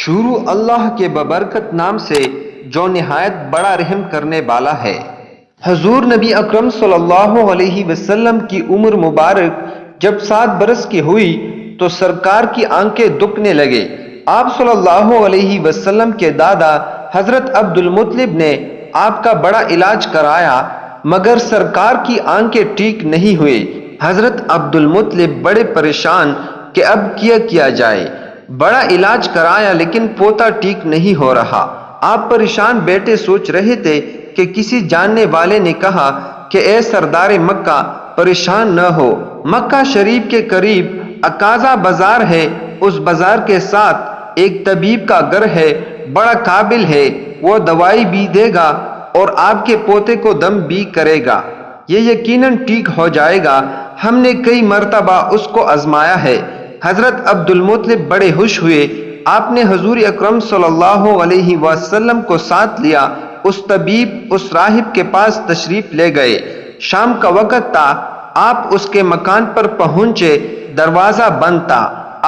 شروع اللہ کے ببرکت نام سے جو نہایت بڑا رحم کرنے والا ہے۔ حضور نبی اکرم صلی اللہ علیہ وسلم کی عمر مبارک جب 7 برس کی ہوئی تو سرکار کی آنکھیں دکھنے لگے۔ آپ صلی اللہ علیہ وسلم کے دادا حضرت عبد المطلب نے آپ کا بڑا علاج کرایا مگر سرکار کی آنکھیں ٹھیک نہیں ہوئے۔ حضرت عبد المطلب بڑے پریشان کہ اب کیا جائے۔ بڑا علاج کرایا لیکن پوتا ٹھیک نہیں ہو رہا۔ آپ پریشان بیٹے سوچ رہے تھے کہ کسی جاننے والے نے کہا کہ اے سردار مکہ پریشان نہ ہو، مکہ شریف کے قریب عکازہ بازار ہے، اس بازار کے ساتھ ایک طبیب کا گھر ہے، بڑا قابل ہے، وہ دوائی بھی دے گا اور آپ کے پوتے کو دم بھی کرے گا، یہ یقیناً ٹھیک ہو جائے گا، ہم نے کئی مرتبہ اس کو آزمایا ہے۔ حضرت عبد المطلب بڑے خوش ہوئے۔ آپ نے حضور اکرم صلی اللہ علیہ وسلم کو ساتھ لیا۔ اس طبیب اس راہب کے پاس تشریف لے گئے۔ شام کا وقت تھا، آپ اس کے مکان پر پہنچے، دروازہ بند تھا۔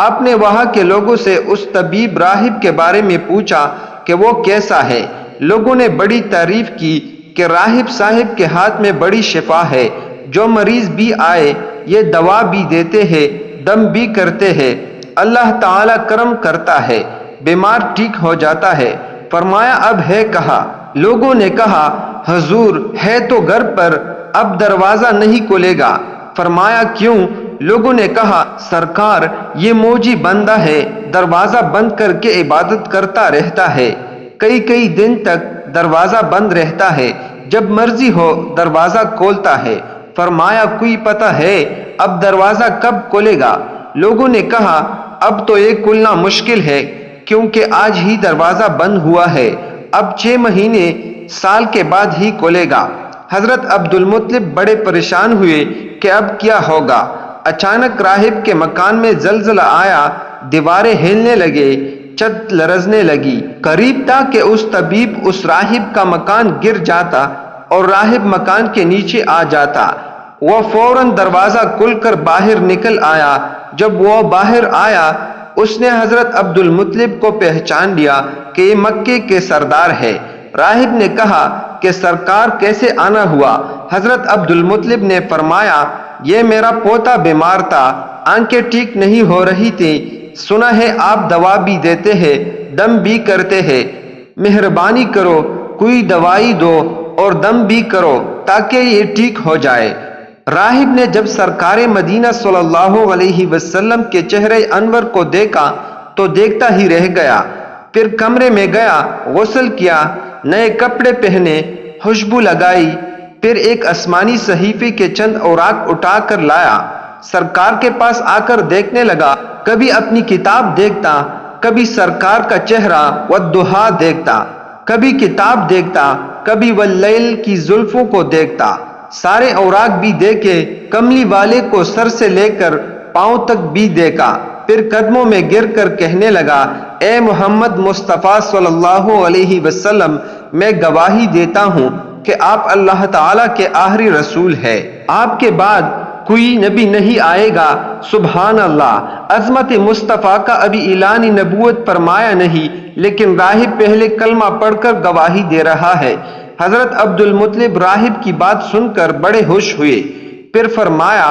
آپ نے وہاں کے لوگوں سے اس طبیب راہب کے بارے میں پوچھا کہ وہ کیسا ہے۔ لوگوں نے بڑی تعریف کی کہ راہب صاحب کے ہاتھ میں بڑی شفا ہے، جو مریض بھی آئے یہ دوا بھی دیتے ہیں، دم بھی کرتے ہیں، اللہ تعالی کرم کرتا ہے، بیمار ٹھیک ہو جاتا ہے۔ فرمایا اب ہے کہاں؟ لوگوں نے کہا حضور ہے تو گھر پر، اب دروازہ نہیں کھلے گا۔ فرمایا کیوں؟ لوگوں نے کہا سرکار یہ موجی بندہ ہے، دروازہ بند کر کے عبادت کرتا رہتا ہے، کئی دن تک دروازہ بند رہتا ہے، جب مرضی ہو دروازہ کھولتا ہے۔ فرمایا کوئی پتہ ہے اب دروازہ کب کھلے گا؟ لوگوں نے کہا اب تو یہ کھلنا مشکل ہے کیونکہ آج ہی دروازہ بند ہوا ہے، اب 6 مہینے سال کے بعد ہی کھلے گا۔ حضرت عبد المطلب بڑے پریشان ہوئے کہ اب کیا ہوگا۔ اچانک راہب کے مکان میں زلزلہ آیا، دیواریں ہلنے لگے، چھت لرزنے لگی۔ قریب تھا کہ اس طبیب اس راہب کا مکان گر جاتا اور راہب مکان کے نیچے آ جاتا۔ وہ فوراً دروازہ کھل کر باہر نکل آیا۔ جب وہ باہر آیا اس نے حضرت عبد المطلب کو پہچان لیا کہ یہ مکے کے سردار ہے۔ راہب نے کہا کہ سرکار کیسے آنا ہوا؟ حضرت عبد المطلب نے فرمایا یہ میرا پوتا بیمار تھا، آنکھیں ٹھیک نہیں ہو رہی تھی، سنا ہے آپ دوا بھی دیتے ہیں، دم بھی کرتے ہیں، مہربانی کرو کوئی دوائی دو اور دم بھی کرو تاکہ یہ ٹھیک ہو جائے۔ راہب نے جب سرکار مدینہ صلی اللہ علیہ وسلم کے چہرے انور کو دیکھا تو دیکھتا ہی رہ گیا۔ پھر کمرے میں گیا، غسل کیا، نئے کپڑے پہنے، خوشبو لگائی، پھر ایک آسمانی صحیفے کے چند اوراق اٹھا کر لایا، سرکار کے پاس آ کر دیکھنے لگا۔ کبھی اپنی کتاب دیکھتا، کبھی سرکار کا چہرہ والضحیٰ دیکھتا، کبھی کتاب دیکھتا، کبھی واللیل کی زلفوں کو دیکھتا۔ سارے اوراق بھی دیکھے، کملی والے کو سر سے لے کر پاؤں تک بھی دیکھا، پھر قدموں میں گر کر کہنے لگا اے محمد مصطفیٰ صلی اللہ علیہ وسلم، میں گواہی دیتا ہوں کہ آپ اللہ تعالیٰ کے آخری رسول ہے، آپ کے بعد کوئی نبی نہیں آئے گا۔ سبحان اللہ، عظمت مصطفیٰ کا ابھی اعلان نبوت فرمایا نہیں لیکن راہب پہلے کلمہ پڑھ کر گواہی دے رہا ہے۔ حضرت عبد المطلب راہب کی بات سن کر بڑے خوش ہوئے۔ پھر فرمایا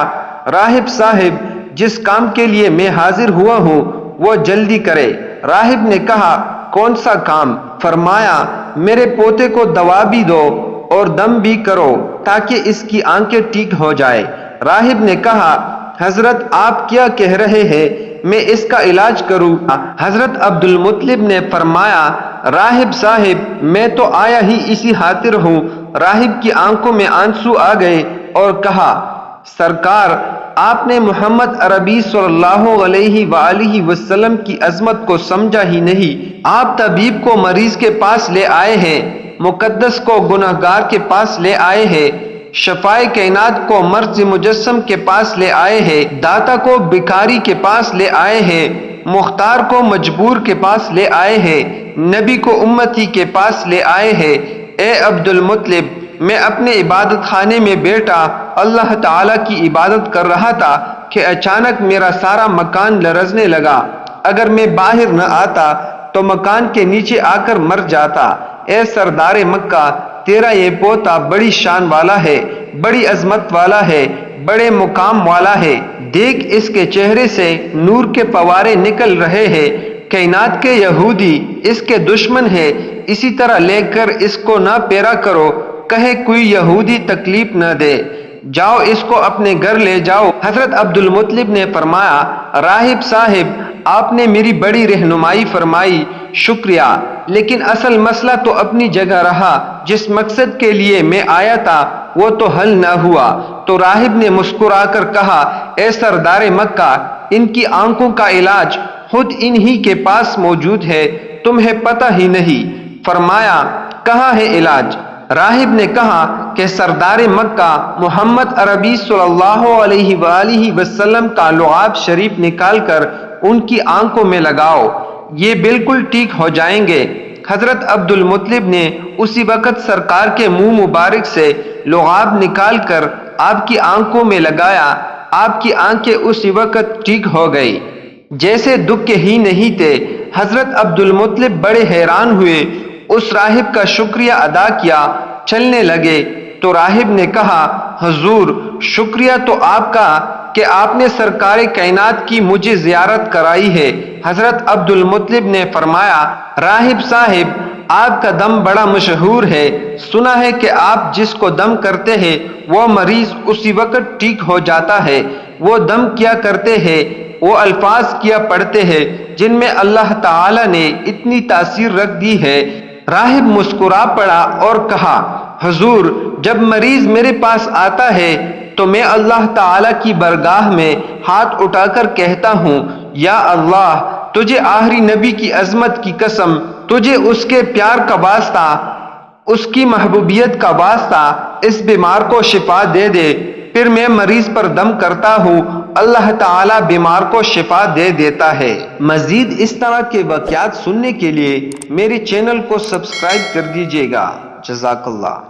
راہب صاحب جس کام کے لیے میں حاضر ہوا ہوں وہ جلدی کرے۔ راہب نے کہا کون سا کام؟ فرمایا میرے پوتے کو دوا بھی دو اور دم بھی کرو تاکہ اس کی آنکھیں ٹھیک ہو جائے۔ راہب نے کہا حضرت آپ کیا کہہ رہے ہیں، میں اس کا علاج کروں گا۔ حضرت عبد المطلب نے فرمایا راہب صاحب میں تو آیا ہی اسی خاطر ہوں۔ راہب کی آنکھوں میں آنسو آ گئے اور کہا سرکار آپ نے محمد عربی صلی اللہ علیہ وآلہ وسلم کی عظمت کو سمجھا ہی نہیں۔ آپ طبیب کو مریض کے پاس لے آئے ہیں، مقدس کو گنہگار کے پاس لے آئے ہیں، شفائے کائنات کو مرض مجسم کے پاس لے آئے ہیں، داتا کو بھکاری کے پاس لے آئے ہیں، مختار کو مجبور کے پاس لے آئے ہیں، نبی کو امتی کے پاس لے آئے ہیں۔ اے عبد المطلب میں اپنے عبادت خانے میں بیٹھا اللہ تعالیٰ کی عبادت کر رہا تھا کہ اچانک میرا سارا مکان لرزنے لگا، اگر میں باہر نہ آتا تو مکان کے نیچے آ کر مر جاتا۔ اے سردار مکہ، تیرا یہ پوتا بڑی شان والا ہے، بڑی عظمت والا ہے، بڑے مقام والا ہے۔ دیکھ اس کے چہرے سے نور کے فوارے نکل رہے ہیں۔ کائنات کے یہودی اس کے دشمن ہے، اسی طرح لے کر اس کو نہ پیرا کرو، کہیں کوئی یہودی تکلیف نہ دے۔ جاؤ اس کو اپنے گھر لے جاؤ۔ حضرت عبد المطلب نے فرمایا، راہب صاحب، آپ نے میری بڑی رہنمائی فرمائی، شکریہ، لیکن اصل مسئلہ تو اپنی جگہ رہا۔ جس مقصد کے لیے میں آیا تھا وہ تو حل نہ ہوا۔ تو راہب نے مسکرا کر کہا، اے سردار مکہ، ان کی آنکھوں کا علاج خود انہی کے پاس موجود ہے، تمہیں پتہ ہی نہیں۔ فرمایا، کہاں ہے علاج؟ راہب نے کہا کہ سردار مکہ محمد عربی صلی اللہ علیہ وآلہ وسلم کا لعاب شریف نکال کر ان کی آنکھوں میں لگاؤ، یہ بالکل ٹھیک ہو جائیں گے۔ حضرت عبد المطلب نے اسی وقت سرکار کے منہ مبارک سے لعاب نکال کر آپ کی آنکھوں میں لگایا۔ آپ کی آنکھیں اسی وقت ٹھیک ہو گئی، جیسے دکھ ہی نہیں تھے۔ حضرت عبد المطلب بڑے حیران ہوئے، اس راہب کا شکریہ ادا کیا، چلنے لگے۔ تو راہب نے کہا، حضور، شکریہ تو آپ کا کہ آپ نے سرکار کائنات کی مجھے زیارت کرائی ہے۔ حضرت عبد المطلب نے فرمایا، راہب صاحب، آپ کا دم بڑا مشہور ہے، سنا ہے کہ آپ جس کو دم کرتے ہیں وہ مریض اسی وقت ٹھیک ہو جاتا ہے۔ وہ دم کیا کرتے ہیں، وہ الفاظ کیا پڑھتے ہیں جن میں اللہ تعالی نے اتنی تاثیر رکھ دی ہے۔ راہب مسکرا پڑا اور کہا، حضور، جب مریض میرے پاس آتا ہے تو میں اللہ تعالی کی بارگاہ میں ہاتھ اٹھا کر کہتا ہوں، یا اللہ، تجھے آخری نبی کی عظمت کی قسم، تجھے اس کے پیار کا واسطہ، اس کی محبوبیت کا واسطہ اس بیمار کو شفا دے دے۔ پھر میں مریض پر دم کرتا ہوں، اللہ تعالیٰ بیمار کو شفا دے دیتا ہے۔ مزید اس طرح کے واقعات سننے کے لیے میرے چینل کو سبسکرائب کر دیجیے گا۔ جزاک اللہ۔